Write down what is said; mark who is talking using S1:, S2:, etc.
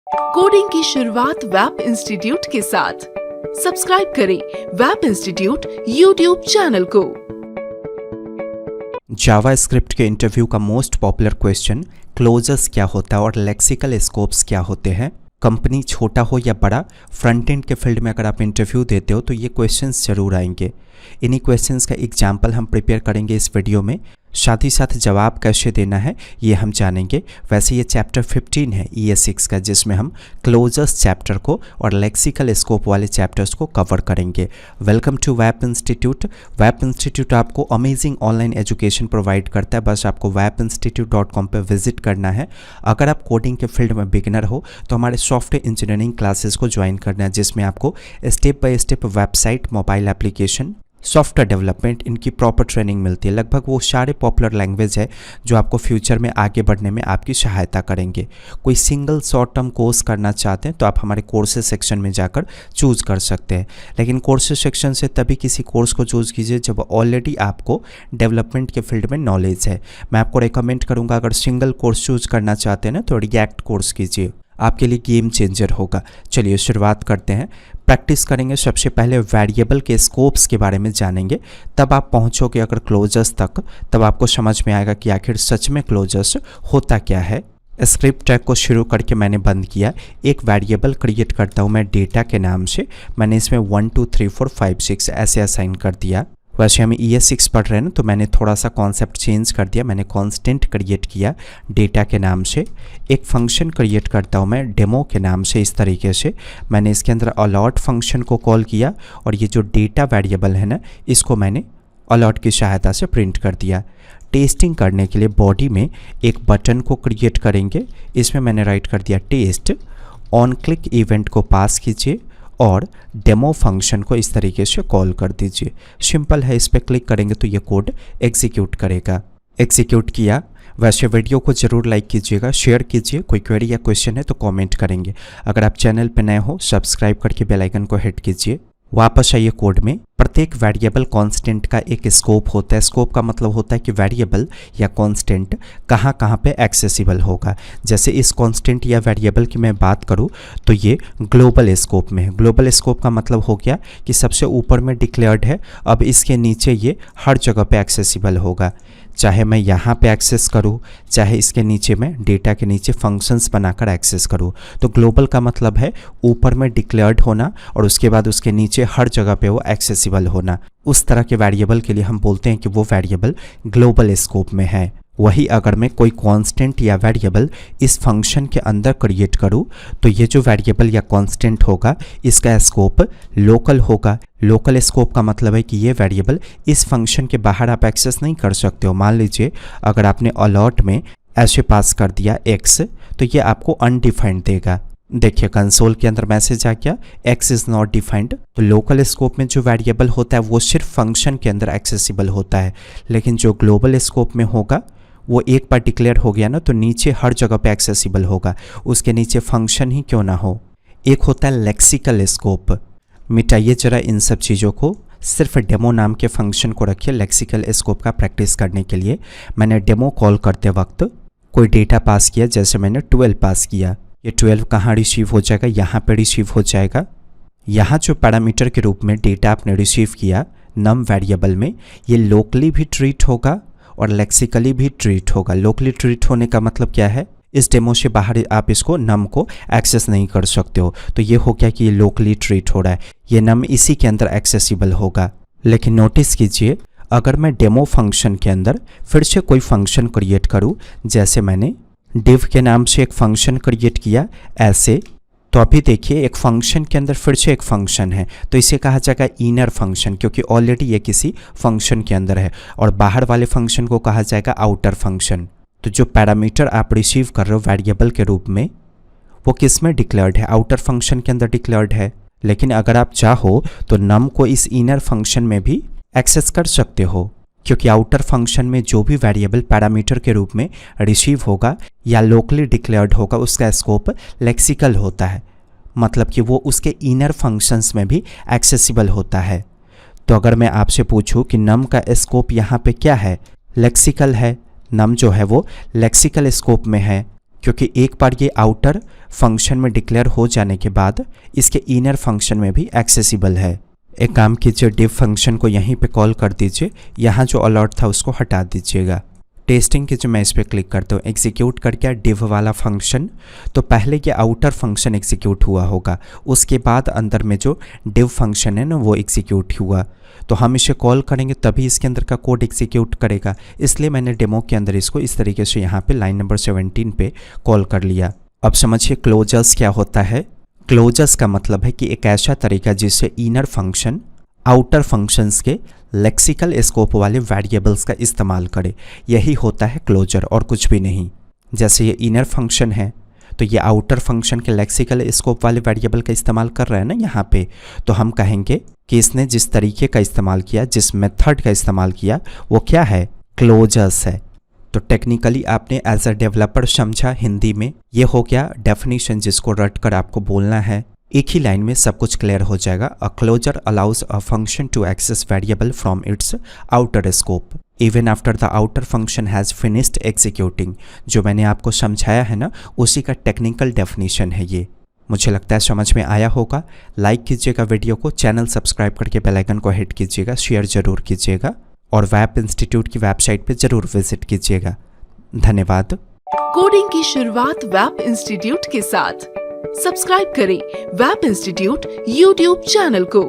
S1: Coding की शुरुआत web institute के साथ। सब्सक्राइब करें वेब इंस्टीट्यूट यूट्यूब चैनल को।
S2: जावास्क्रिप्ट के इंटरव्यू का मोस्ट पॉपुलर क्वेश्चन क्लोजर्स क्या होता है और लेक्सिकल स्कोप्स क्या होते हैं। कंपनी छोटा हो या बड़ा, फ्रंट एंड के फील्ड में अगर आप इंटरव्यू देते हो तो ये क्वेश्चंस जरूर आएंगे। इन्हीं क्वेश्चंस का एग्जाम्पल हम प्रिपेयर करेंगे इस वीडियो में, साथ ही साथ जवाब कैसे देना है ये हम जानेंगे। वैसे ये चैप्टर 15 है ES6 का, जिसमें हम क्लोजर्स चैप्टर को और लेक्सिकल स्कोप वाले चैप्टर्स को कवर करेंगे। Welcome to web institute. Web institute आपको अमेजिंग ऑनलाइन एजुकेशन प्रोवाइड करता है, बस आपको webinstitute.com पे विजिट करना है। अगर आप कोडिंग के फील्ड में बिगिनर हो तो हमारे सॉफ्टवेयर इंजीनियरिंग क्लासेस को ज्वाइन करना है, जिसमें आपको step by step website, mobile application, software development, इनकी प्रॉपर ट्रेनिंग मिलती है। लगभग वो सारे पॉपुलर लैंग्वेज है जो आपको फ्यूचर में आगे बढ़ने में आपकी सहायता करेंगे। कोई सिंगल शॉर्ट टर्म कोर्स करना चाहते हैं तो आप हमारे कोर्सेज सेक्शन में जाकर चूज़ कर सकते हैं, लेकिन कोर्सेज सेक्शन से तभी किसी कोर्स को चूज़ कीजिए जब ऑलरेडी आपको डेवलपमेंट के फील्ड में नॉलेज है। मैं आपको रिकमेंड करूँगा, अगर सिंगल कोर्स चूज़ करना चाहते हैं ना तो रिएक्ट कोर्स कीजिए, आपके लिए गेम चेंजर होगा। चलिए शुरुआत करते हैं। प्रैक्टिस करेंगे। सबसे पहले वेरिएबल के स्कोप्स के बारे में जानेंगे, तब आप पहुंचोगे अगर क्लोजर्स तक, तब आपको समझ में आएगा कि आखिर सच में क्लोजर्स होता क्या है। स्क्रिप्ट टैग को शुरू करके मैंने बंद किया। एक वेरिएबल क्रिएट करता हूं मैं डेटा के नाम से। मैंने इसमें 1 2 3 4 5 6 ऐसे असाइन कर दिया। वैसे हम ES6 पढ़ रहे हैं ना, तो मैंने थोड़ा सा कॉन्सेप्ट चेंज कर दिया। मैंने कांस्टेंट क्रिएट किया डेटा के नाम से। एक फंक्शन क्रिएट करता हूँ मैं डेमो के नाम से। इस तरीके से मैंने इसके अंदर अलॉट फंक्शन को कॉल किया और ये जो डेटा वेरिएबल है ना, इसको मैंने अलॉट की सहायता से प्रिंट कर दिया। टेस्टिंग करने के लिए बॉडी में एक बटन को क्रिएट करेंगे। इसमें मैंने राइट कर दिया टेस्ट। ऑन क्लिक इवेंट को पास कीजिए और डेमो फंक्शन को इस तरीके से कॉल कर दीजिए। सिंपल है, इस पर क्लिक करेंगे तो ये कोड एग्जीक्यूट करेगा। एग्जीक्यूट किया। वैसे वीडियो को जरूर लाइक कीजिएगा, शेयर कीजिए। कोई क्वेरी या क्वेश्चन है तो कमेंट करेंगे। अगर आप चैनल पर नए हो, सब्सक्राइब करके बेल आइकन को हिट कीजिए। वापस आइए कोड में। प्रत्येक वेरिएबल कांस्टेंट का एक स्कोप होता है। स्कोप का मतलब होता है कि वेरिएबल या कांस्टेंट कहाँ कहाँ पे एक्सेसिबल होगा। जैसे इस कांस्टेंट या वेरिएबल की मैं बात करूँ तो ये ग्लोबल स्कोप में है। ग्लोबल स्कोप का मतलब हो गया कि सबसे ऊपर में डिक्लेयर्ड है, अब इसके नीचे ये हर जगह पे एक्सेसिबल होगा। चाहे मैं यहाँ पे एक्सेस करूँ, चाहे इसके नीचे मैं डेटा के नीचे फंक्शंस बनाकर एक्सेस करूँ। तो ग्लोबल का मतलब है ऊपर में डिक्लेयर्ड होना और उसके बाद उसके नीचे हर जगह पे वो एक्सेसिबल होना। उस तरह के वेरिएबल के लिए हम बोलते हैं कि वो वेरिएबल ग्लोबल स्कोप में है। वही अगर मैं कोई कांस्टेंट या वेरिएबल इस फंक्शन के अंदर क्रिएट करूँ तो ये जो वेरिएबल या कांस्टेंट होगा इसका स्कोप लोकल होगा। लोकल स्कोप का मतलब है कि ये वेरिएबल इस फंक्शन के बाहर आप एक्सेस नहीं कर सकते हो। मान लीजिए अगर आपने अलॉट में ऐसे पास कर दिया x, तो ये आपको अनडिफाइंड देगा। देखिए कंसोल के अंदर मैसेज आ गया x इज़ नॉट डिफाइंड। तो लोकल स्कोप में जो वेरिएबल होता है वो सिर्फ फंक्शन के अंदर एक्सेसिबल होता है, लेकिन जो ग्लोबल स्कोप में होगा वो एक बार डिक्लेयर हो गया ना तो नीचे हर जगह पे एक्सेसिबल होगा, उसके नीचे फंक्शन ही क्यों ना हो। एक होता है लेक्सिकल स्कोप। मिटाइए जरा इन सब चीज़ों को, सिर्फ डेमो नाम के फंक्शन को रखिए लेक्सिकल स्कोप का प्रैक्टिस करने के लिए। मैंने डेमो कॉल करते वक्त कोई डेटा पास किया, जैसे मैंने 12 पास किया। ये 12 कहाँ रिसीव हो जाएगा, यहाँ पे रिसीव हो जाएगा। यहाँ जो पैरामीटर के रूप में डेटा आपने रिसीव किया नम वेरिएबल में, ये लोकली भी ट्रीट होगा और लेक्सिकली भी ट्रीट होगा। लोकली ट्रीट होने का मतलब क्या है, इस डेमो से बाहर आप इसको नम को एक्सेस नहीं कर सकते हो, तो ये हो गया कि ये लोकली ट्रीट हो रहा है। ये नम इसी के अंदर एक्सेसिबल होगा। लेकिन नोटिस कीजिए, अगर मैं डेमो फंक्शन के अंदर फिर से कोई फंक्शन क्रिएट करूँ, जैसे मैंने div के नाम से एक फंक्शन क्रिएट किया ऐसे, तो अभी देखिए एक फंक्शन के अंदर फिर से एक फंक्शन है, तो इसे कहा जाएगा इनर फंक्शन, क्योंकि ऑलरेडी ये किसी फंक्शन के अंदर है। और बाहर वाले फंक्शन को कहा जाएगा आउटर फंक्शन। तो जो पैरामीटर आप रिसीव कर रहे हो वेरिएबल के रूप में, वो किस में डिक्लेयर्ड है, आउटर फंक्शन के अंदर डिक्लेयर्ड है। लेकिन अगर आप चाहो तो नम को इस इनर फंक्शन में भी एक्सेस कर सकते हो, क्योंकि आउटर फंक्शन में जो भी वेरिएबल पैरामीटर के रूप में रिसीव होगा या लोकली डिक्लेयर्ड होगा, उसका स्कोप लेक्सिकल होता है। मतलब कि वो उसके इनर फंक्शंस में भी एक्सेसिबल होता है। तो अगर मैं आपसे पूछूं कि नम का स्कोप यहाँ पे क्या है, लेक्सिकल है। नम जो है वो लेक्सिकल स्कोप में है, क्योंकि एक बार ये आउटर फंक्शन में डिक्लेयर हो जाने के बाद इसके इनर फंक्शन में भी एक्सेसिबल है। एक काम कीजिए, div फंक्शन को यहीं पे कॉल कर दीजिए, यहाँ जो अलर्ट था उसको हटा दीजिएगा। टेस्टिंग के जो मैं इस पर क्लिक करता हूँ, एग्जीक्यूट कर गया div वाला फंक्शन। तो पहले ये आउटर फंक्शन एग्जीक्यूट हुआ होगा, उसके बाद अंदर में जो div फंक्शन है ना वो एग्जीक्यूट हुआ। तो हम इसे कॉल करेंगे तभी इसके अंदर का कोड एग्जीक्यूट करेगा, इसलिए मैंने डेमो के अंदर इसको इस तरीके से यहाँ पे लाइन नंबर 17 पे कॉल कर लिया। अब समझिए क्लोजर्स क्या होता है। क्लोजर्स का मतलब है कि एक ऐसा तरीका जिससे इनर फंक्शन आउटर फंक्शंस के लेक्सिकल स्कोप वाले वेरिएबल्स का इस्तेमाल करे, यही होता है क्लोजर और कुछ भी नहीं। जैसे ये इनर फंक्शन है तो ये आउटर फंक्शन के लेक्सिकल स्कोप वाले वेरिएबल का इस्तेमाल कर रहा है ना यहाँ पे, तो हम कहेंगे कि इसने जिस तरीके का इस्तेमाल किया, जिस मेथड का इस्तेमाल किया वो क्या है, क्लोजर्स है। तो टेक्निकली आपने एज अ डेवलपर समझा हिंदी में, ये हो गया डेफिनेशन जिसको रट कर आपको बोलना है। एक ही लाइन में सब कुछ क्लियर हो जाएगा। A closure allows a function to access variable from its outer scope even after the outer function has finished executing. जो मैंने आपको समझाया है ना, उसी का टेक्निकल डेफिनेशन है ये। मुझे लगता है समझ में आया होगा। लाइक कीजिएगा वीडियो को, चैनल सब्सक्राइब करके बेल आइकन को हिट कीजिएगा, शेयर ज़रूर कीजिएगा और वैप इंस्टीट्यूट की वेबसाइट पे ज़रूर विजिट कीजिएगा। धन्यवाद।
S1: कोडिंग की शुरुआत वैप इंस्टीट्यूट के साथ। सब्सक्राइब करें वैप इंस्टीट्यूट यूट्यूब चैनल को।